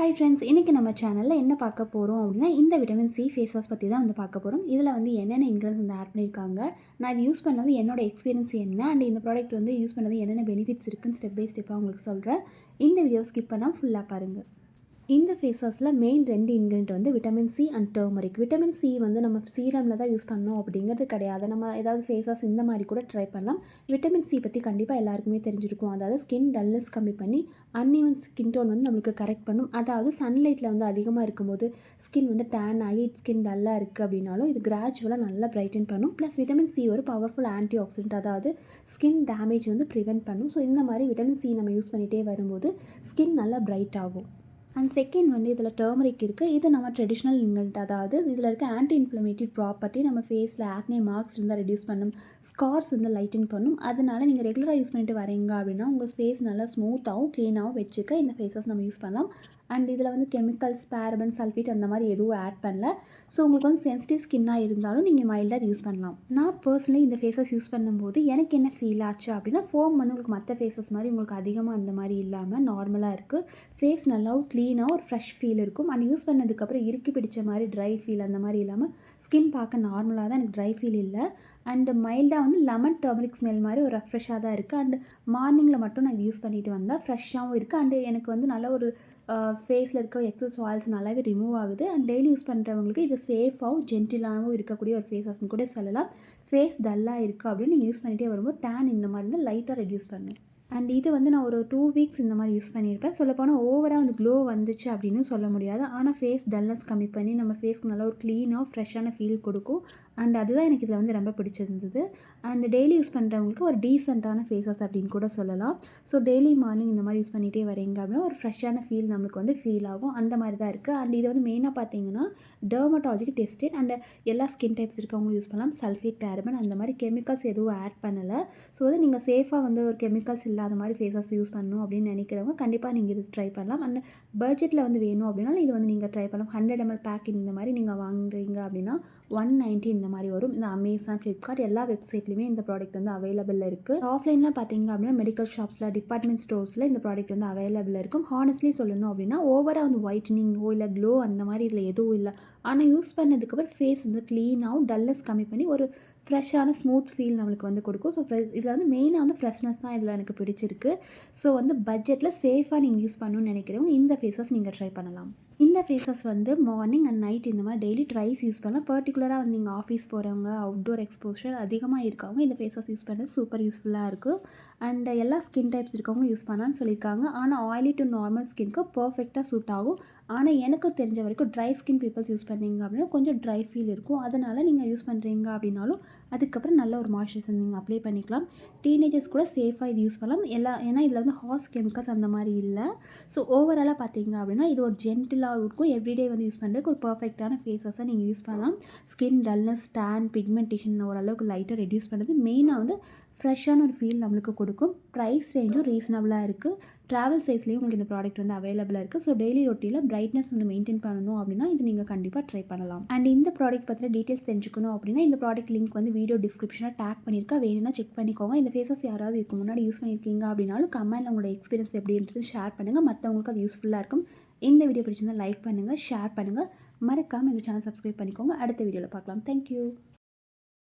Hi friends, இன்றைக்கி நம்ம சேனலில் என்ன பார்க்க போகிறோம் அப்படின்னா இந்த விட்டமின் சி ஃபேஸ் வாஷ் பற்றி தான் வந்து பார்க்க போகிறோம். இதில் வந்து என்னென்ன இன்க்ரீடியன்ஸ் வந்து ஆட் பண்ணியிருக்காங்க, நான் இது யூஸ் பண்ணது என்னோட எக்ஸ்பீரியன்ஸ் என்ன, அண்ட் இந்த ப்ராடக்ட் வந்து யூஸ் பண்ணது என்னென்ன பெனிஃபிட்ஸ் இருக்குன்னு ஸ்டெப் பை ஸ்டெப்பாக உங்களுக்கு சொல்கிறேன். இந்த வீடியோ ஸ்கிப் பண்ணால் ஃபுல்லாக பாருங்கள். இந்த ஃபேஸ் வாஷில் மெயின் 2 இன்க்ரீடியன்ட் வந்து vitamin C and turmeric. Vitamin C வந்து நம்ம சீரமில் தான் யூஸ் பண்ணோம் அப்படிங்கிறது கிடையாது. நம்ம ஏதாவது ஃபேஸ் வாஷ் இந்த மாதிரி கூட ட்ரை பண்ணலாம். விட்டமின் சி பற்றி கண்டிப்பாக எல்லாருக்குமே தெரிஞ்சிருக்கும். அதாவது ஸ்கின் டல்னஸ் கம்மி பண்ணி அன்இவன் ஸ்கின் டோன் வந்து நம்மளுக்கு கரெக்ட் பண்ணும். அதாவது சன்லைட்டில் வந்து அதிகமாக இருக்கும்போது ஸ்கின் வந்து டேன் ஆகி ஸ்கின் டல்லாக இருக்குது அப்படின்னாலும் இது கிராஜுவலாக நல்லா பிரைட்டன் பண்ணும். ப்ளஸ் விட்டமின் சி ஒரு பவர்ஃபுல் ஆன்டி ஆக்சிடென்ட், அதாவது ஸ்கின் டேமேஜ் வந்து ப்ரிவென்ட் பண்ணும். ஸோ இந்த மாதிரி விட்டமின் சி நம்ம யூஸ் பண்ணிகிட்டே வரும்போது ஸ்கின் நல்லா பிரைட் ஆகும். அண்ட் செகண்ட் வந்து இதில் டர்மரிக் இருக்குது. இது நம்ம ட்ரெடிஷ்னல் இன்க்ரீடியன்ட், அதாவது இதில் இருக்க ஆன்டி இன்ஃப்ளமேட்டரி ப்ராப்பர்ட்டி நம்ம ஃபேஸில் ஆக்னே மார்க்ஸ் இருந்தால் ரெடியூஸ் பண்ணும், ஸ்கார்ஸ் வந்து லைட்டன் பண்ணும். அதனால நீங்கள் ரெகுலராக யூஸ் பண்ணிட்டு வரீங்க அப்படின்னா உங்கள் ஃபேஸ் நல்லா ஸ்மூத்தாகவும் க்ளீனாகவும் வச்சுக்க இந்த ஃபேஸ் வாஷ் நம்ம யூஸ் பண்ணலாம். அண்ட் இதில் வந்து கெமிக்கல்ஸ், பேரபன், சல்ஃபேட் அந்த மாதிரி எதுவும் ஆட் பண்ணல. ஸோ உங்களுக்கு வந்து சென்சிட்டிவ் ஸ்கின்னாக இருந்தாலும் நீங்கள் மைல்டாக யூஸ் பண்ணலாம். நான் பர்சனலி இந்த ஃபேஸ் வாஷ் யூஸ் பண்ணும்போது எனக்கு என்ன ஃபீல் ஆச்சு அப்படின்னா, ஃபோம் வந்து உங்களுக்கு மற்ற ஃபேஸஸ் மாதிரி உங்களுக்கு அதிகமாக அந்த மாதிரி இல்லாமல் நார்மலாக இருக்குது. ஃபேஸ் நல்லாவும் க்ளீனாக ஒரு ஃப்ரெஷ் ஃபீல் இருக்கும். அண்ட் யூஸ் பண்ணதுக்கப்புறம் இறுக்கி பிடிச்ச மாதிரி ட்ரை ஃபீல் அந்த மாதிரி இல்லாமல் ஸ்கின் பார்க்க நார்மலாக தான், எனக்கு ட்ரை ஃபீல் இல்லை. அண்டு மைல்டாக வந்து லெமன் டர்மரிக் ஸ்மெல் மாதிரி ஒரு ரெஃப்ரெஷ்ஷாக தான் இருக்குது. அண்டு மார்னிங்கில் மட்டும் நான் இது யூஸ் பண்ணிட்டு வந்தால் ஃப்ரெஷ்ஷாகவும் இருக்குது. அண்டு எனக்கு வந்து நல்ல ஒரு ஃபேஸில் இருக்க எக்ஸஸ் ஆயில்ஸ் நல்லாவே ரிமூவ் ஆகுது. அண்ட் டெய்லி யூஸ் பண்ணுறவங்களுக்கு இது சேஃபாகவும் ஜென்டிலாகவும் இருக்கக்கூடிய ஒரு ஃபேஸ் வாஷ்னு கூட சொல்லலாம். ஃபேஸ் டல்லாக இருக்குது அப்படின்னு நீங்கள் யூஸ் பண்ணிகிட்டே வரும்போது டேன் இந்த மாதிரி வந்து லைட்டாக ரெடியூஸ் பண்ணும். அண்ட் இது வந்து நான் ஒரு 2 வீக்ஸ் இந்த மாதிரி யூஸ் பண்ணியிருப்பேன். சொல்லப்போனால் ஓவராக வந்து க்ளோ வந்துச்சு அப்படின்னு சொல்ல முடியாது. ஆனால் ஃபேஸ் டல்னஸ் கம்மி பண்ணி நம்ம ஃபேஸ்க்கு நல்லா ஒரு க்ளீனாக ஃப்ரெஷ்ஷான ஃபீல் கொடுக்கும். அண்ட் அதுதான் எனக்கு இதில் வந்து ரொம்ப பிடிச்சிருந்தது. அண்ட் டெய்லி யூஸ் பண்ணுறவங்களுக்கு ஒரு டீசெண்டான ஃபேஸ் வாஷ் அப்படின்னு கூட சொல்லலாம். ஸோ டெய்லி மார்னிங் இந்த மாதிரி யூஸ் பண்ணிகிட்டே வரீங்க அப்படின்னா ஒரு ஃப்ரெஷ்ஷான ஃபீல் நம்மளுக்கு வந்து ஃபீல் ஆகும். அந்த மாதிரி தான் இருக்குது. அண்ட் இது வந்து மெயினாக பார்த்தீங்கன்னா டெர்மட்டாலஜிக்கு டெஸ்டட். அண்ட் எல்லா ஸ்கின் டைப்ஸ் இருக்கவங்களும் யூஸ் பண்ணலாம். சல்ஃபேட், பேரபன் அந்த மாதிரி கெமிக்கல்ஸ் எதுவும் ஆட் பண்ணலை. ஸோ வந்து நீங்கள் சேஃபாக வந்து ஒரு கெமிக்கல்ஸ் இல்லாத மாதிரி ஃபேஸ் வாஷ் யூஸ் பண்ணணும் அப்படின்னு நினைக்கிறவங்க கண்டிப்பாக நீங்கள் இது ட்ரை பண்ணலாம். அண்ட் பட்ஜெட்டில் வந்து வேணும் அப்படின்னா இது வந்து நீங்கள் ட்ரை பண்ணலாம். 100 ml பேக் இந்த மாதிரி நீங்கள் வாங்குறீங்க அப்படின்னா 190 இந்த மாதிரி வரும். இந்த அமேசான், ஃப்ளிப்கார்ட் எல்லா வெப்சைட்லையுமே இந்த ப்ராடக்ட் வந்து அவைலபிள் இருக்குது. ஆஃப்லைனில் பார்த்தீங்க அப்படின்னா மெடிக்கல் ஷாப்ஸில், டிபார்ட்மெண்ட் ஸ்டோர்ஸில் இந்த ப்ராடக்ட் வந்து அவைலபிள் இருக்கும். ஹானஸ்ட்லி சொல்லணும் அப்படின்னா ஓவராக வந்து ஒயிட்னிங்கோ இல்லை க்ளோ அந்த மாதிரி இதில் எதுவும் இல்லை. ஆனால் யூஸ் பண்ணதுக்கப்புறம் ஃபேஸ் வந்து க்ளீனாகவும் டல்லஸ் கம்மி பண்ணி ஒரு ஃப்ரெஷ்ஷான ஸ்மூத் ஃபீல் நம்மளுக்கு வந்து கொடுக்கும். ஸோ இதில் வந்து மெயினாக வந்து ஃப்ரெஷ்னஸ் தான் இதில் எனக்கு பிடிச்சிருக்கு. ஸோ வந்து பட்ஜெட்டில் சேஃபாக நீங்கள் யூஸ் பண்ணணும்னு நினைக்கிறவங்க இந்த ஃபேஸ் வாஷ் நீங்கள் ட்ரை பண்ணலாம். இந்த ஃபேஸ் வாஷ் வந்து மார்னிங் அண்ட் நைட் இந்த மாதிரி டெய்லி ட்ரைஸ் யூஸ் பண்ணலாம். பர்டிகுலராக வந்து நீங்கள் ஆஃபீஸ் போகிறவங்க, அவுட்டோர் எக்ஸ்போஷர் அதிகமாக இருக்கவங்க இந்த ஃபேஸ் வாஷ் யூஸ் பண்ணுறது சூப்பர் யூஸ்ஃபுல்லாக இருக்குது. அண்ட் எல்லா ஸ்கின் டைப்ஸ் இருக்கவங்க யூஸ் பண்ணலான்னு சொல்லியிருக்காங்க. ஆனால் ஆயிலி டு நார்மல் ஸ்கின்க்கு பர்ஃபெக்டாக சூட் ஆகும். ஆனால் எனக்கு தெரிஞ்ச வரைக்கும் ட்ரை ஸ்கின் பீப்பிள்ஸ் யூஸ் பண்ணீங்க அப்படின்னா கொஞ்சம் ட்ரை ஃபீல் இருக்கும். அதனால் நீங்கள் யூஸ் பண்ணுறீங்க அப்படின்னாலும் அதுக்கப்புறம் நல்ல ஒரு மாய்ஸ்சரைசர் நீங்கள் அப்ளை பண்ணிக்கலாம். டீனேஜர்ஸ் கூட சேஃபாக இது யூஸ் பண்ணலாம். ஏன்னா இதில் வந்து ஹார்ஸ் கெமிக்கல்ஸ் அந்த மாதிரி இல்லை. ஸோ ஓவராலாக பார்த்தீங்க அப்படின்னா இது ஒரு ஜென்டிலாக இருக்கும். எவ்ரிடே வந்து யூஸ் பண்ணுறதுக்கு ஒரு பர்ஃபெக்டான ஃபேஸ் வாஷாக நீங்கள் யூஸ் பண்ணலாம். ஸ்கின் டல்னஸ், டேன், பிக்மெண்டேஷன் ஓரளவுக்கு லைட்டாக ரெடியூஸ் பண்ணுறது, மெயினாக வந்து ஃப்ரெஷ்ஷான ஒரு ஃபீல் நம்மளுக்கு கொடுக்கும். ப்ரைஸ் ரேஞ்சும் ரீசனபிளாக இருக்குது. ட்ராவல் சைஸ்லேயும் உங்களுக்கு இந்த ப்ராடக்ட் வந்து அவைலபிளாக இருக்குது. ஸோ டெய்லி ரொட்டீனில் பிரைட்னஸ் வந்து மெயின்டைன் பண்ணணும் அப்படின்னா இது நீங்கள் கண்டிப்பாக ட்ரை பண்ணலாம். அண்ட் இந்த ப்ராடக்ட் பற்றின டீட்டெயில்ஸ் தெரிஞ்சுக்கணும் அப்படின்னா இந்த ப்ராடக்ட் லிங்க் வந்து வீடியோ டிஸ்கிரிப்ஷனில் டேக் பண்ணியிருக்கா, வேணும்னா செக் பண்ணிக்கோங்க. இந்த ஃபேஸஸ் யாராவது இதுக்கு முன்னாடி யூஸ் பண்ணியிருக்கீங்க அப்படின்னாலும் கமெண்ட்டில் உங்களோட எக்ஸ்பீரியன்ஸ் எப்படின்றது ஷேர் பண்ணுங்கள். மற்றவங்களுக்கு அது யூஸ்ஃபுல்லாக இருக்கும். இந்த வீடியோ பிடிச்சிருந்தால் லைக் பண்ணுங்கள், ஷேர் பண்ணுங்கள். மறக்காமல் இந்த சேனல் சப்ஸ்கிரைப் பண்ணிக்கோங்க. அடுத்த வீடியோவில் பார்க்கலாம். தேங்க்யூ.